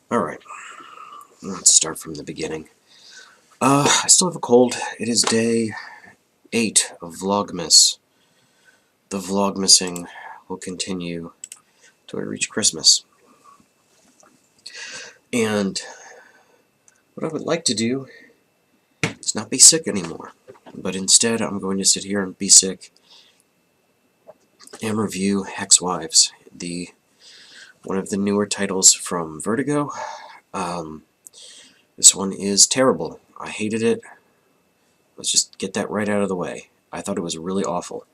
Alright, let's start from the beginning. I still have a cold. It is day 8 of Vlogmas. The Vlogmasing will continue till we reach Christmas. And what I would like to do is not be sick anymore. But instead, I'm going to sit here and be sick and review Hexwives, one of the newer titles from Vertigo. This one is terrible. I hated it. Let's just get that right out of the way. I thought it was really awful.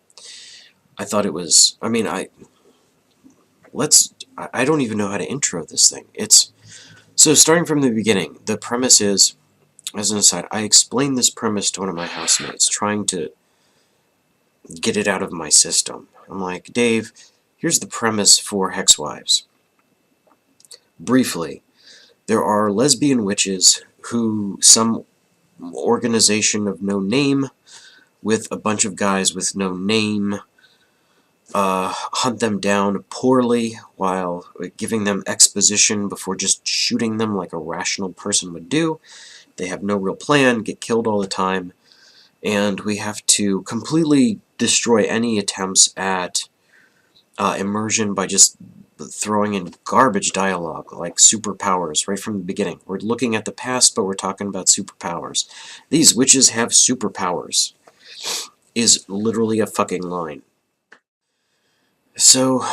I thought it was, I don't even know how to intro this thing. So starting from the beginning, the premise is, as an aside, I explained this premise to one of my housemates, trying to get it out of my system. I'm like, Dave, here's the premise for Hexwives. Briefly, there are lesbian witches who some organization of no name with a bunch of guys with no name hunt them down poorly while giving them exposition before just shooting them like a rational person would do. They have no real plan, get killed all the time, and we have to completely destroy any attempts at immersion by just throwing in garbage dialogue like superpowers right from the beginning. We're looking at the past, but we're talking about superpowers. These witches have superpowers is literally a fucking line. So,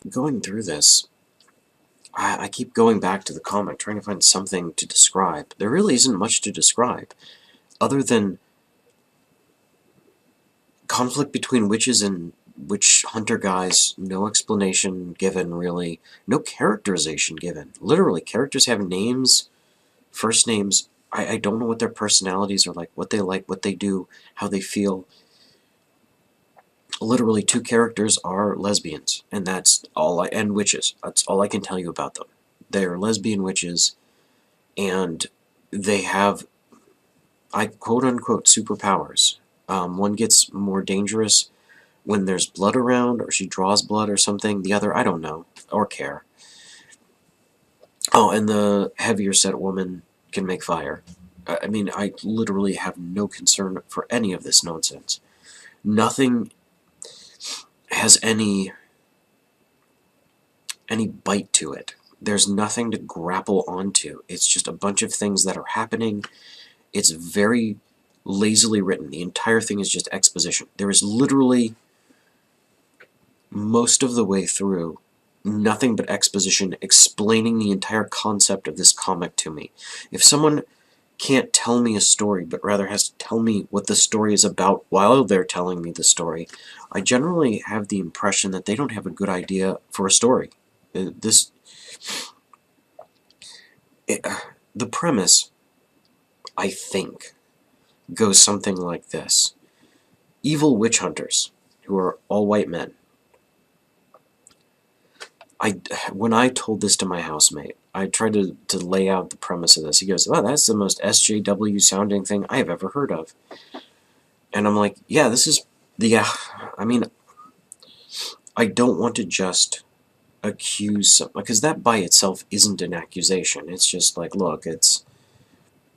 going through this, I keep going back to the comic, trying to find something to describe. There really isn't much to describe, other than conflict between witches and witch hunter guys, no explanation given, really. No characterization given. Literally, characters have names, first names. I don't know what their personalities are like, what they do, how they feel. Literally, 2 characters are lesbians, and that's all and witches. That's all I can tell you about them. They are lesbian witches, and they have, I quote-unquote, superpowers. One gets more dangerous when there's blood around, or she draws blood or something. The other, I don't know, or care. Oh, and the heavier set woman can make fire. I literally have no concern for any of this nonsense. Nothing has any bite to it. There's nothing to grapple onto. It's just a bunch of things that are happening. It's very lazily written. The entire thing is just exposition. There is literally, most of the way through, nothing but exposition explaining the entire concept of this comic to me. If someone can't tell me a story, but rather has to tell me what the story is about while they're telling me the story, I generally have the impression that they don't have a good idea for a story. The premise, I think, goes something like this. Evil witch hunters, who are all white men. When I told this to my housemate, I tried to lay out the premise of this. He goes, "Oh, that's the most SJW sounding thing I have ever heard of." And I'm like, yeah, this is, yeah, I don't want to just accuse someone, because that by itself isn't an accusation. It's just like, look, it's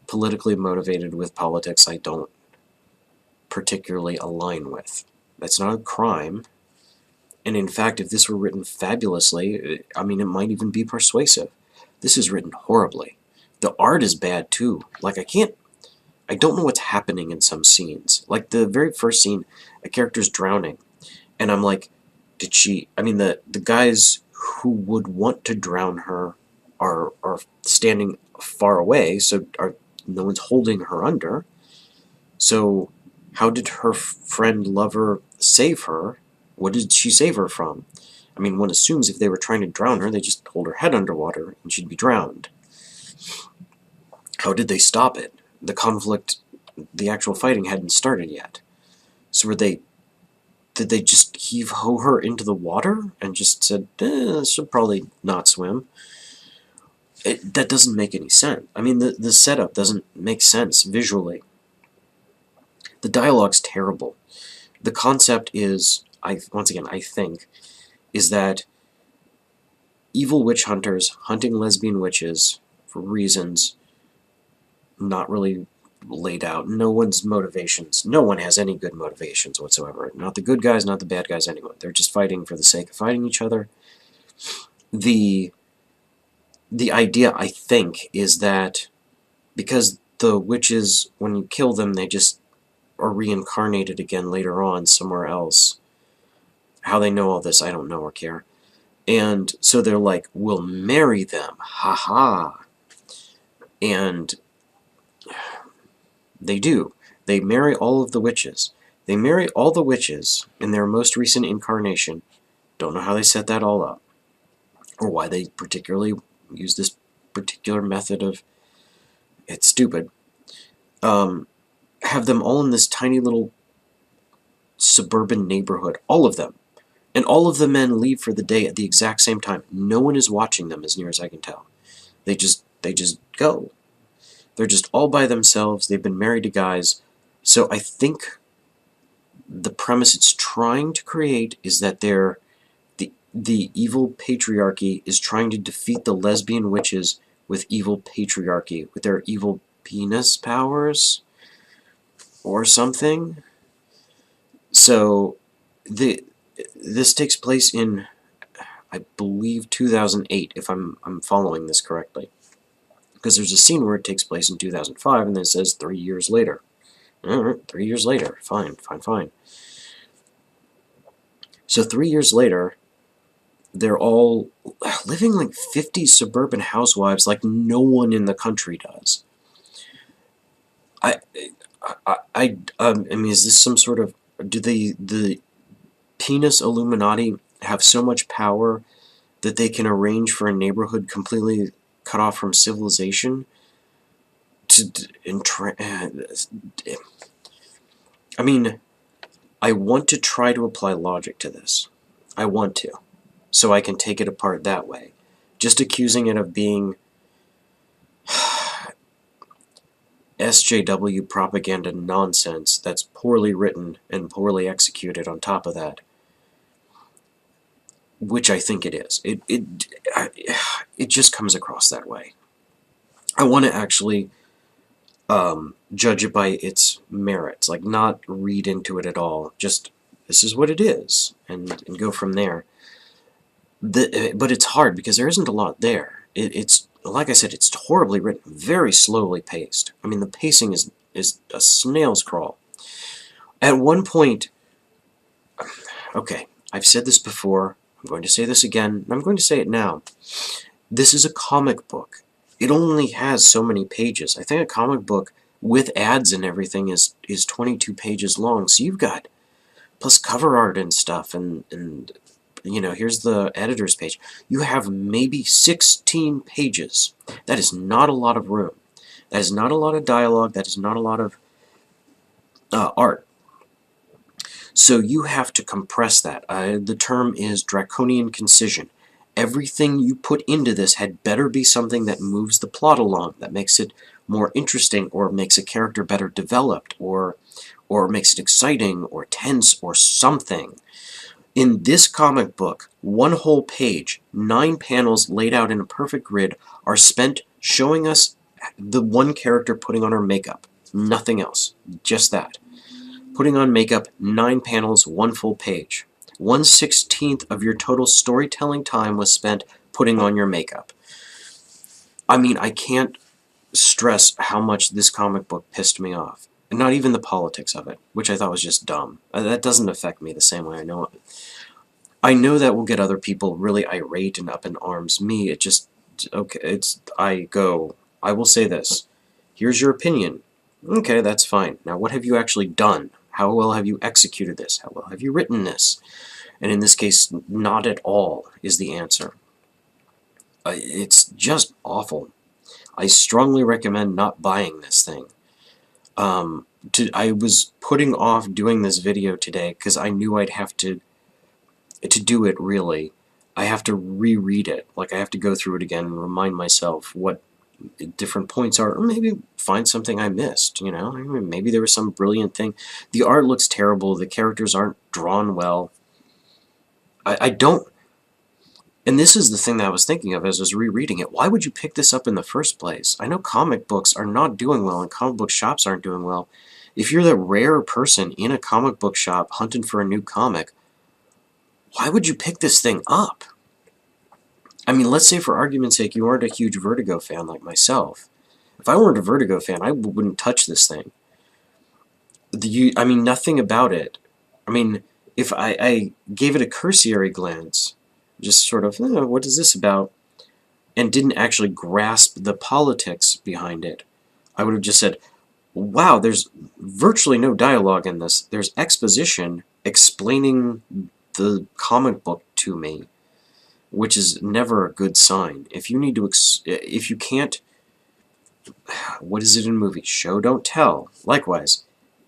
politically motivated with politics I don't particularly align with. That's not a crime. And in fact, if this were written fabulously, it might even be persuasive. This is written horribly. The art is bad too. Like, I don't know what's happening in some scenes. Like, the very first scene, a character's drowning, and I'm like, the guys who would want to drown her are standing far away, so no one's holding her under. So how did her friend lover save her? What did she save her from? One assumes if they were trying to drown her, they just hold her head underwater and she'd be drowned. How did they stop it? The conflict, the actual fighting hadn't started yet. So did they just heave-ho her into the water and just said, she'll probably not swim? That doesn't make any sense. The setup doesn't make sense visually. The dialogue's terrible. The concept is, I think, is that evil witch hunters hunting lesbian witches for reasons not really laid out. No one's motivations. No one has any good motivations whatsoever. Not the good guys, not the bad guys, anyone. They're just fighting for the sake of fighting each other. The idea, I think, is that because the witches, when you kill them, they just are reincarnated again later on somewhere else. How they know all this, I don't know or care. And so they're like, we'll marry them. Ha ha. And they do. They marry all of the witches. They marry all the witches in their most recent incarnation. Don't know how they set that all up, or why they particularly use this particular method of... It's stupid. Have them all in this tiny little suburban neighborhood. All of them. And all of the men leave for the day at the exact same time. No one is watching them, as near as I can tell. They just go. They're just all by themselves. They've been married to guys. So I think the premise it's trying to create is that the evil patriarchy is trying to defeat the lesbian witches with evil patriarchy, with their evil penis powers or something. So this takes place in, I believe, 2008, if I'm following this correctly. Because there's a scene where it takes place in 2005, and then it says 3 years later. Alright, 3 years later. Fine. So 3 years later, they're all living like 50 suburban housewives like no one in the country does. I mean, is this some sort of... Do the penis Illuminati have so much power that they can arrange for a neighborhood completely cut off from civilization I mean, I want to try to apply logic to this. I want to. So I can take it apart that way. Just accusing it of being SJW propaganda nonsense that's poorly written and poorly executed on top of that, which I think it is. It just comes across that way. I want to actually judge it by its merits, like not read into it at all. Just, this is what it is, and go from there. But it's hard because there isn't a lot there. It's like I said, it's horribly written, very slowly paced. I mean, the pacing is a snail's crawl. At one point, okay, I've said this before, I'm going to say this again, and I'm going to say it now. This is a comic book. It only has so many pages. I think a comic book with ads and everything is 22 pages long, so you've got, plus cover art and stuff, and you know, here's the editor's page. You have maybe 16 pages. That is not a lot of room. That is not a lot of dialogue. That is not a lot of art. So you have to compress that. The term is draconian concision. Everything you put into this had better be something that moves the plot along, that makes it more interesting, or makes a character better developed, or makes it exciting, or tense, or something. In this comic book, one whole page, 9 panels laid out in a perfect grid, are spent showing us the one character putting on her makeup. Nothing else. Just that. Putting on makeup, 9 panels, 1 full page. 1/16 of your total storytelling time was spent putting on your makeup. I mean, I can't stress how much this comic book pissed me off. And not even the politics of it, which I thought was just dumb. That doesn't affect me the same way. I know that will get other people really irate and up in arms. Me, it just... Okay, I will say this. Here's your opinion. Okay, that's fine. Now, what have you actually done? How well have you executed this? How well have you written this? And in this case, not at all is the answer. It's just awful. I strongly recommend not buying this thing. I was putting off doing this video today because I knew I'd have to do it, really. I have to reread it. Like, I have to go through it again and remind myself what different points are, or maybe find something I missed, you know? I mean, maybe there was some brilliant thing. The art looks terrible. The characters aren't drawn well. I don't... And this is the thing that I was thinking of as I was rereading it. Why would you pick this up in the first place? I know comic books are not doing well and comic book shops aren't doing well. If you're the rare person in a comic book shop hunting for a new comic, why would you pick this thing up? I mean, let's say for argument's sake you aren't a huge Vertigo fan like myself. If I weren't a Vertigo fan, I wouldn't touch this thing. I mean, nothing about it. I mean, if I gave it a cursory glance, just sort of, what is this about? And didn't actually grasp the politics behind it, I would have just said, wow, there's virtually no dialogue in this. There's exposition explaining the comic book to me, which is never a good sign. If you need to, if you can't, what is it in movies? Show, don't tell. Likewise,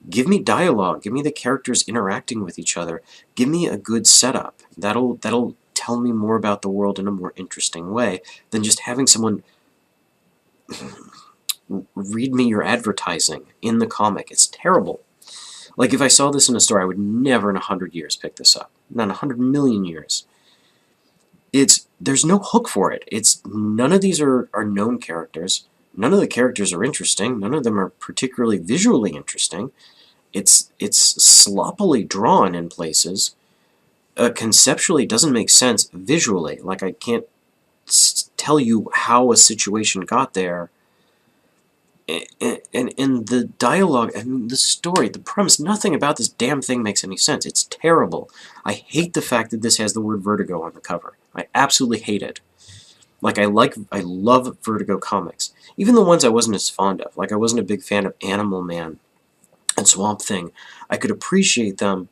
give me dialogue. Give me the characters interacting with each other. Give me a good setup. That'll tell me more about the world in a more interesting way than just having someone read me your advertising in the comic. It's terrible. Like, if I saw this in a store, I would never in 100 years pick this up. Not 100 million years. There's no hook for it. None of these are known characters. None of the characters are interesting. None of them are particularly visually interesting. It's sloppily drawn in places. Conceptually, it doesn't make sense visually. Like, I can't tell you how a situation got there. And the dialogue, I mean, the story, the premise, nothing about this damn thing makes any sense. It's terrible. I hate the fact that this has the word Vertigo on the cover. I absolutely hate it. Like, I love Vertigo comics. Even the ones I wasn't as fond of. Like, I wasn't a big fan of Animal Man and Swamp Thing. I could appreciate them,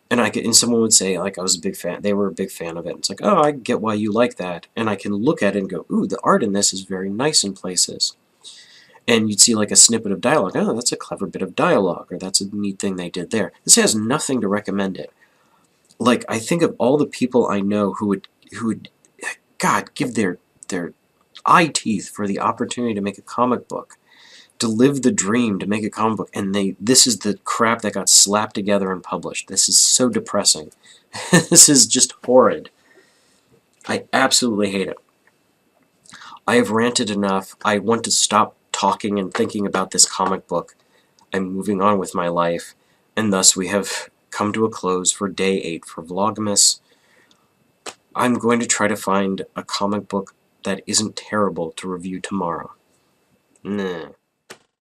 and someone would say, like, I was a big fan, they were a big fan of it. It's like, oh, I get why you like that. And I can look at it and go, ooh, the art in this is very nice in places. And you'd see like a snippet of dialogue. Oh, that's a clever bit of dialogue, or that's a neat thing they did there. This has nothing to recommend it. Like, I think of all the people I know who would, God, give their eye teeth for the opportunity to make a comic book, to live the dream to make a comic book, and this is the crap that got slapped together and published. This is so depressing. This is just horrid. I absolutely hate it. I have ranted enough. I want to stop talking and thinking about this comic book. I'm moving on with my life, and thus we have come to a close for day 8 for Vlogmas. I'm going to try to find a comic book that isn't terrible to review tomorrow. Nah.